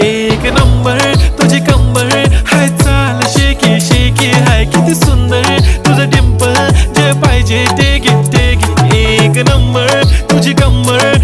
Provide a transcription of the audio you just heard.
एक नंबर तुझी कंबर हाय, चाल शेकी शेकी हाय, किती सुंदर तुझं डिंपल, जे पाहिजे ते घे ते घे. एक नंबर तुझी कंबर